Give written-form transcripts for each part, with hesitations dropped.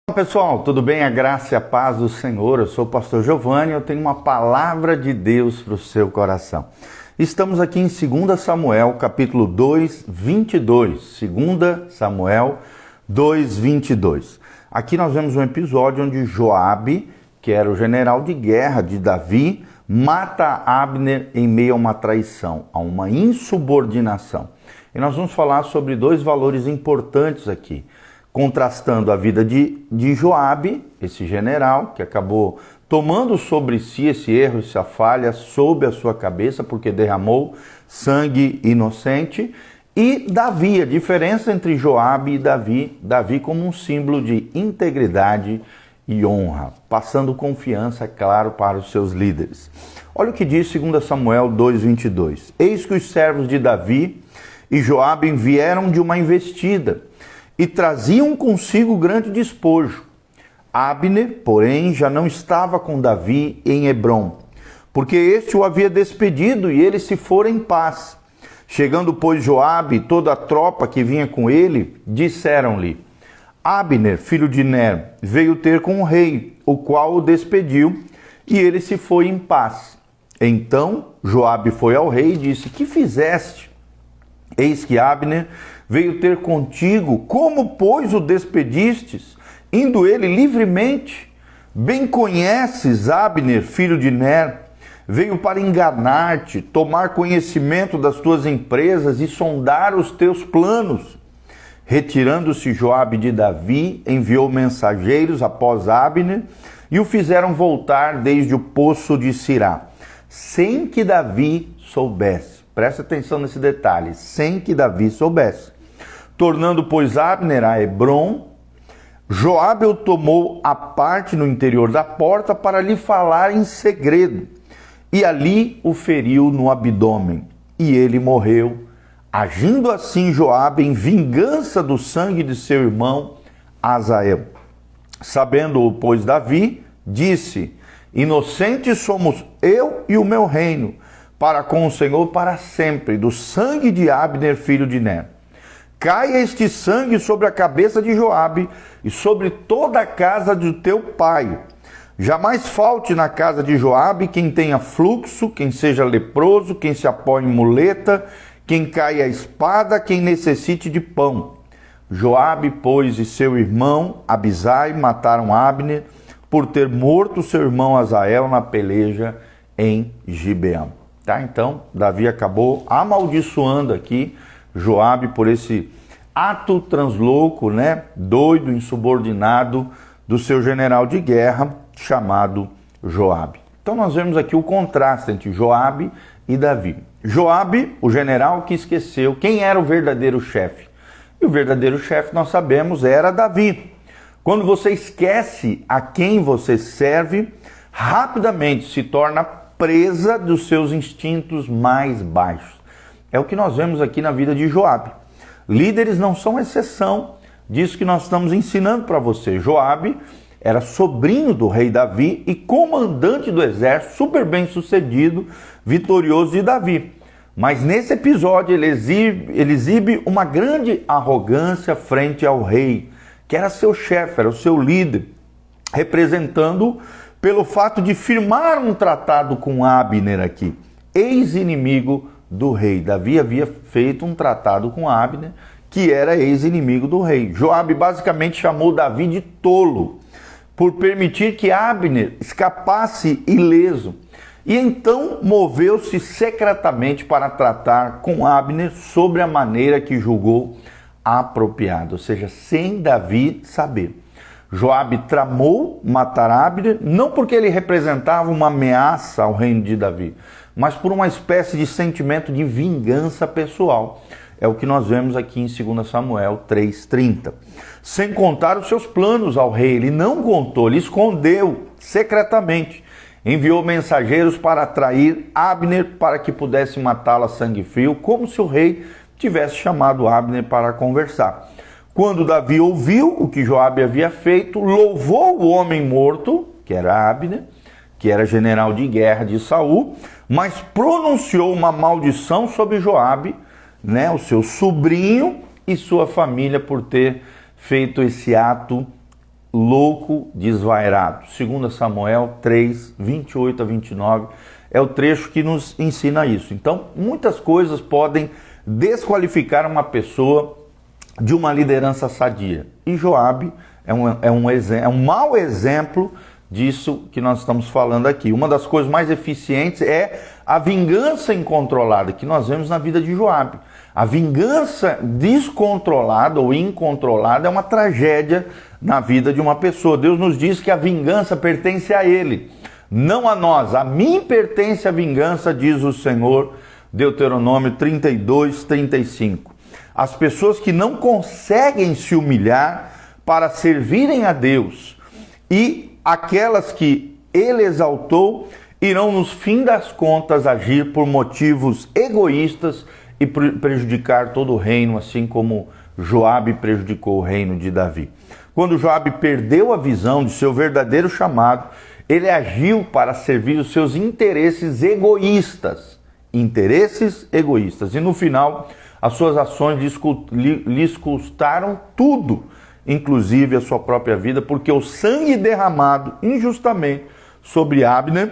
Olá pessoal, tudo bem? A graça e a paz do Senhor. Eu sou o pastor Giovanni e eu tenho uma palavra de Deus para o seu coração. Estamos aqui em 2 Samuel, capítulo 2, 22. 2 Samuel 2, 22. Aqui nós vemos um episódio onde Joabe, que era o general de guerra de Davi, mata Abner em meio a uma traição, a uma insubordinação. E nós vamos falar sobre dois valores importantes aqui, contrastando a vida de Joabe, esse general, que acabou tomando sobre si esse erro, essa falha, sob a sua cabeça, porque derramou sangue inocente, e Davi, a diferença entre Joabe e Davi como um símbolo de integridade e honra, passando confiança, claro, para os seus líderes. Olha o que diz 2 Samuel 2:22. Eis que os servos de Davi e Joabe vieram de uma investida e traziam consigo grande despojo. Abner, porém, já não estava com Davi em Hebrom, porque este o havia despedido e ele se fora em paz. Chegando, pois, Joabe e toda a tropa que vinha com ele, disseram-lhe: Abner, filho de Ner, veio ter com o rei, o qual o despediu, e ele se foi em paz. Então Joabe foi ao rei e disse: Que fizeste? Eis que Abner veio ter contigo, como, pois, o despedistes, indo ele livremente? Bem conheces Abner, filho de Ner, veio para enganar-te, tomar conhecimento das tuas empresas e sondar os teus planos. Retirando-se Joabe de Davi, enviou mensageiros após Abner e o fizeram voltar desde o poço de Sirá, sem que Davi soubesse. Presta atenção nesse detalhe, sem que Davi soubesse. Tornando, pois, Abner a Hebrom, Joabe o tomou à parte no interior da porta para lhe falar em segredo, e ali o feriu no abdômen, e ele morreu. Agindo assim Joabe em vingança do sangue de seu irmão Asael. Sabendo-o, pois, Davi, disse: Inocentes somos eu e o meu reino, para com o Senhor para sempre, do sangue de Abner, filho de Ner. Caia este sangue sobre a cabeça de Joabe e sobre toda a casa do teu pai. Jamais falte na casa de Joabe quem tenha fluxo, quem seja leproso, quem se apoie em muleta, quem caia a espada, quem necessite de pão. Joabe, pois, e seu irmão Abisai mataram Abner por ter morto seu irmão Asael na peleja em Gibeão. Tá? Então, Davi acabou amaldiçoando aqui Joabe por esse ato translouco, né? Doido, insubordinado do seu general de guerra chamado Joabe. Então nós vemos aqui o contraste entre Joabe e Davi. Joabe, o general que esqueceu quem era o verdadeiro chefe. E o verdadeiro chefe, nós sabemos, era Davi. Quando você esquece a quem você serve, rapidamente se torna presa dos seus instintos mais baixos. É o que nós vemos aqui na vida de Joabe. Líderes não são exceção disso que nós estamos ensinando para você. Joabe era sobrinho do rei Davi e comandante do exército, super bem sucedido, vitorioso de Davi. Mas nesse episódio ele exibe uma grande arrogância frente ao rei, que era seu chefe, era o seu líder, representando pelo fato de firmar um tratado com Abner aqui, ex-inimigo do rei. Davi havia feito um tratado com Abner, que era ex-inimigo do rei. Joabe basicamente chamou Davi de tolo, por permitir que Abner escapasse ileso. E então moveu-se secretamente para tratar com Abner sobre a maneira que julgou apropriada, ou seja, sem Davi saber. Joabe tramou matar Abner, não porque ele representava uma ameaça ao reino de Davi, mas por uma espécie de sentimento de vingança pessoal. É o que nós vemos aqui em 2 Samuel 3:30. Sem contar os seus planos ao rei, ele não contou, ele escondeu secretamente. Enviou mensageiros para atrair Abner para que pudesse matá-lo a sangue frio, como se o rei tivesse chamado Abner para conversar. Quando Davi ouviu o que Joabe havia feito, louvou o homem morto, que era Abner, que era general de guerra de Saul, mas pronunciou uma maldição sobre Joabe, né, o seu sobrinho e sua família, por ter feito esse ato louco, desvairado. 2 Samuel 3, 28 a 29 é o trecho que nos ensina isso. Então, muitas coisas podem desqualificar uma pessoa de uma liderança sadia. E Joabe é um mau exemplo disso que nós estamos falando aqui. Uma das coisas mais eficientes é a vingança incontrolada, que nós vemos na vida de Joabe. A vingança descontrolada ou incontrolada é uma tragédia na vida de uma pessoa. Deus nos diz que a vingança pertence a Ele, não a nós. A mim pertence a vingança, diz o Senhor, Deuteronômio 32, 35. As pessoas que não conseguem se humilhar para servirem a Deus e aquelas que Ele exaltou irão, no fim das contas, agir por motivos egoístas e prejudicar todo o reino, assim como Joabe prejudicou o reino de Davi. Quando Joabe perdeu a visão de seu verdadeiro chamado, ele agiu para servir os seus interesses egoístas. E no final, as suas ações lhes custaram tudo, inclusive a sua própria vida, porque o sangue derramado injustamente sobre Abner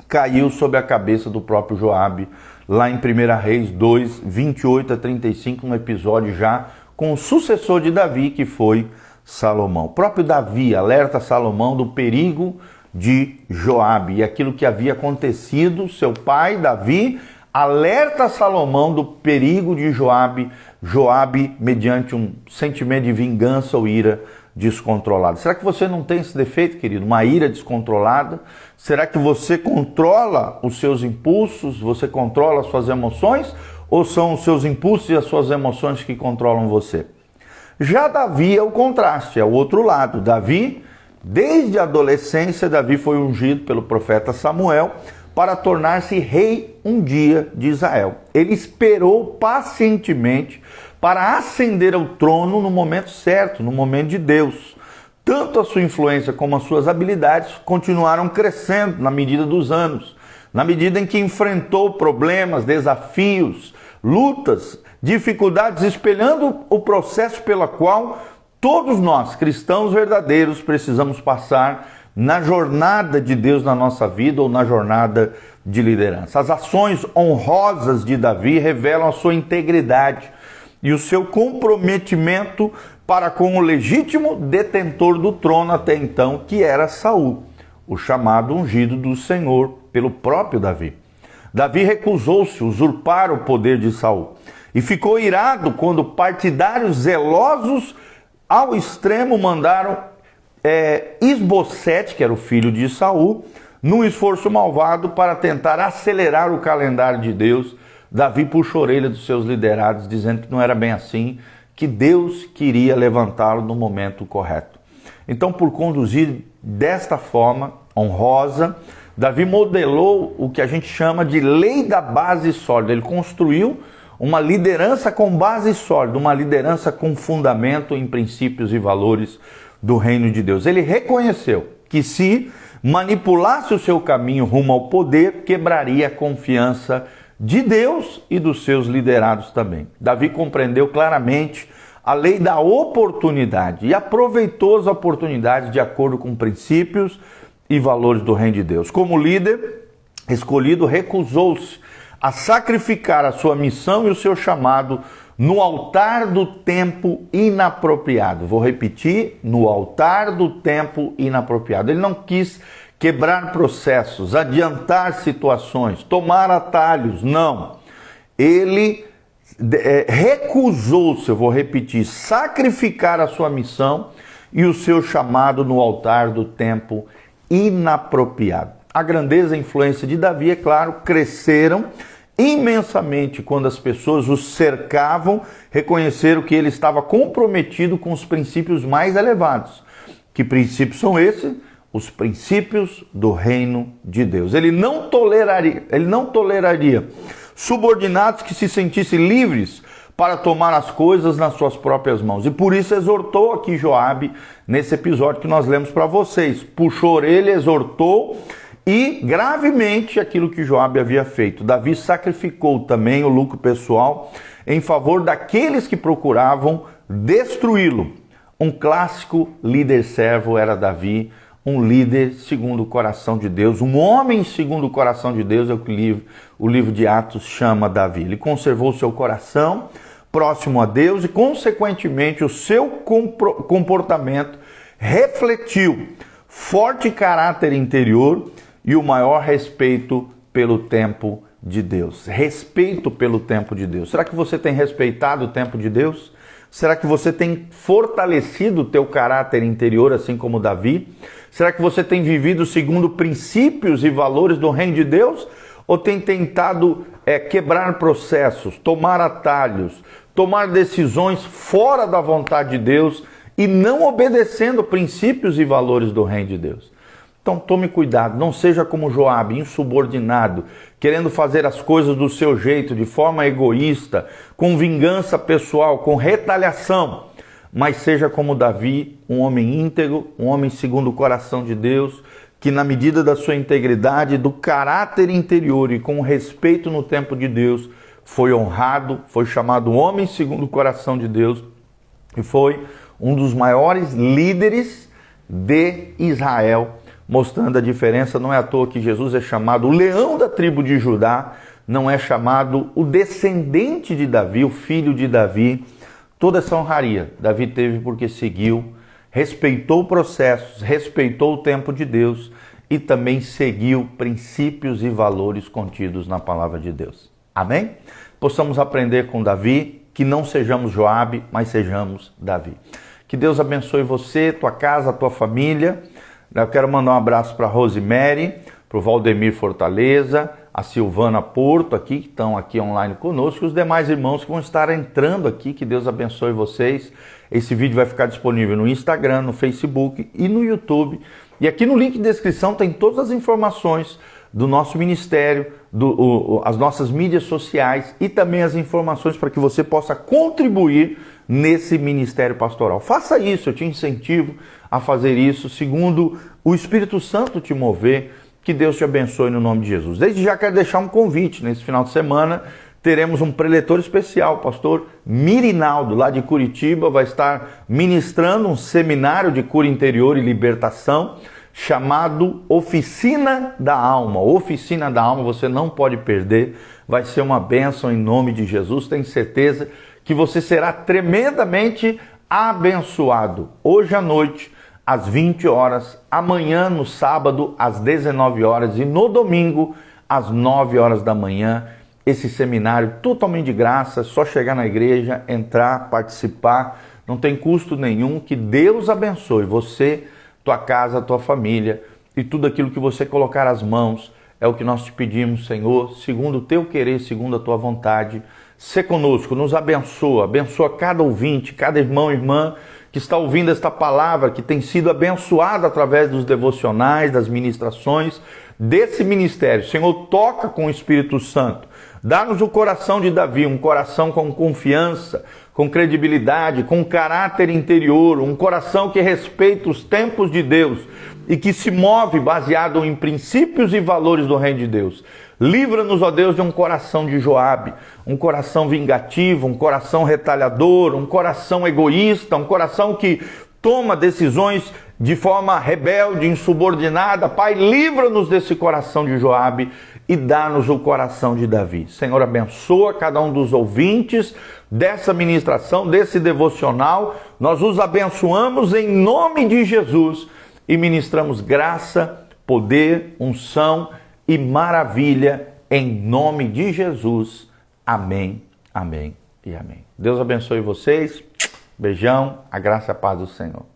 caiu sobre a cabeça do próprio Joabe, lá em 1 Reis 2, 28 a 35, um episódio já com o sucessor de Davi, que foi Salomão. O próprio Davi alerta Salomão do perigo de Joabe e aquilo que havia acontecido. Seu pai, Davi, alerta Salomão do perigo de Joabe, mediante um sentimento de vingança ou ira descontrolada. Será que você não tem esse defeito, querido? Uma ira descontrolada? Será que você controla os seus impulsos? Você controla as suas emoções? Ou são os seus impulsos e as suas emoções que controlam você? Já Davi é o contraste, é o outro lado. Davi, desde a adolescência, Davi foi ungido pelo profeta Samuel para tornar-se rei um dia de Israel. Ele esperou pacientemente para ascender ao trono no momento certo, no momento de Deus. Tanto a sua influência como as suas habilidades continuaram crescendo na medida dos anos, na medida em que enfrentou problemas, desafios, lutas, dificuldades, espelhando o processo pelo qual todos nós, cristãos verdadeiros, precisamos passar na jornada de Deus na nossa vida ou na jornada de liderança. As ações honrosas de Davi revelam a sua integridade e o seu comprometimento para com o legítimo detentor do trono até então, que era Saul, o chamado ungido do Senhor pelo próprio Davi. Davi recusou-se a usurpar o poder de Saul e ficou irado quando partidários zelosos ao extremo mandaram Isbosete, que era o filho de Saul, num esforço malvado para tentar acelerar o calendário de Deus. Davi puxou a orelha dos seus liderados, dizendo que não era bem assim, que Deus queria levantá-lo no momento correto. Então, por conduzir desta forma honrosa, Davi modelou o que a gente chama de lei da base sólida. Ele construiu uma liderança com base sólida, uma liderança com fundamento em princípios e valores do reino de Deus. Ele reconheceu que se manipulasse o seu caminho rumo ao poder, quebraria a confiança de Deus e dos seus liderados também. Davi compreendeu claramente a lei da oportunidade e aproveitou as oportunidades de acordo com princípios e valores do reino de Deus. Como líder escolhido, recusou-se a sacrificar a sua missão e o seu chamado no altar do tempo inapropriado. Vou repetir, no altar do tempo inapropriado. Ele não quis quebrar processos, adiantar situações, tomar atalhos, não. Ele recusou-se, eu vou repetir, sacrificar a sua missão e o seu chamado no altar do tempo inapropriado. A grandeza e a influência de Davi, é claro, cresceram imensamente quando as pessoas o cercavam, reconheceram que ele estava comprometido com os princípios mais elevados. Que princípios são esses? Os princípios do reino de Deus. Ele não toleraria subordinados que se sentissem livres para tomar as coisas nas suas próprias mãos. E por isso exortou aqui Joabe, nesse episódio que nós lemos para vocês. Puxou a orelha, exortou e gravemente aquilo que Joabe havia feito. Davi sacrificou também o lucro pessoal em favor daqueles que procuravam destruí-lo. Um clássico líder servo era Davi, um líder segundo o coração de Deus, um homem segundo o coração de Deus, é o que o livro de Atos chama Davi. Ele conservou o seu coração próximo a Deus e, consequentemente, o seu comportamento refletiu forte caráter interior e o maior respeito pelo tempo de Deus. Respeito pelo tempo de Deus. Será que você tem respeitado o tempo de Deus? Será que você tem fortalecido o teu caráter interior, assim como Davi? Será que você tem vivido segundo princípios e valores do reino de Deus? Ou tem tentado quebrar processos, tomar atalhos, tomar decisões fora da vontade de Deus e não obedecendo princípios e valores do reino de Deus? Então tome cuidado, não seja como Joabe, insubordinado, querendo fazer as coisas do seu jeito, de forma egoísta, com vingança pessoal, com retaliação. Mas seja como Davi, um homem íntegro, um homem segundo o coração de Deus, que na medida da sua integridade, do caráter interior e com respeito no tempo de Deus, foi honrado, foi chamado homem segundo o coração de Deus e foi um dos maiores líderes de Israel, mostrando a diferença. Não é à toa que Jesus é chamado o leão da tribo de Judá, não é chamado o descendente de Davi, o filho de Davi. Toda essa honraria Davi teve porque seguiu, respeitou processos, respeitou o tempo de Deus e também seguiu princípios e valores contidos na palavra de Deus. Amém? Possamos aprender com Davi, que não sejamos Joabe, mas sejamos Davi. Que Deus abençoe você, tua casa, tua família. Eu quero mandar um abraço para a Rosemary, para o Valdemir Fortaleza, a Silvana Porto aqui, que estão aqui online conosco, e os demais irmãos que vão estar entrando aqui. Que Deus abençoe vocês. Esse vídeo vai ficar disponível no Instagram, no Facebook e no YouTube. E aqui no link de descrição tem todas as informações do nosso ministério, as nossas mídias sociais e também as informações para que você possa contribuir nesse ministério pastoral. Faça isso, eu te incentivo a fazer isso, segundo o Espírito Santo te mover. Que Deus te abençoe no nome de Jesus. Desde já quero deixar um convite. Nesse final de semana teremos um preletor especial, o pastor Mirinaldo, lá de Curitiba, vai estar ministrando um seminário de cura interior e libertação, chamado Oficina da Alma. Oficina da Alma, você não pode perder, vai ser uma bênção em nome de Jesus. Tenho certeza que você será tremendamente abençoado. Hoje à noite, às 20 horas, amanhã no sábado, às 19 horas e no domingo, às 9 horas da manhã, esse seminário totalmente de graça, só chegar na igreja, entrar, participar, não tem custo nenhum. Que Deus abençoe você, tua casa, tua família e tudo aquilo que você colocar as mãos. É o que nós te pedimos, Senhor, segundo o teu querer, segundo a tua vontade. Sê conosco, nos abençoa, abençoa cada ouvinte, cada irmão e irmã que está ouvindo esta palavra, que tem sido abençoada através dos devocionais, das ministrações desse ministério. Senhor, toca com o Espírito Santo. Dá-nos o coração de Davi, um coração com confiança, com credibilidade, com caráter interior, um coração que respeita os tempos de Deus e que se move baseado em princípios e valores do reino de Deus. Livra-nos, ó Deus, de um coração de Joabe, um coração vingativo, um coração retalhador, um coração egoísta, um coração que toma decisões de forma rebelde, insubordinada. Pai, livra-nos desse coração de Joabe e dá-nos o coração de Davi. Senhor, abençoa cada um dos ouvintes dessa ministração, desse devocional. Nós os abençoamos em nome de Jesus e ministramos graça, poder, unção e maravilha em nome de Jesus. Amém, amém e amém. Deus abençoe vocês. Beijão, a graça e a paz do Senhor.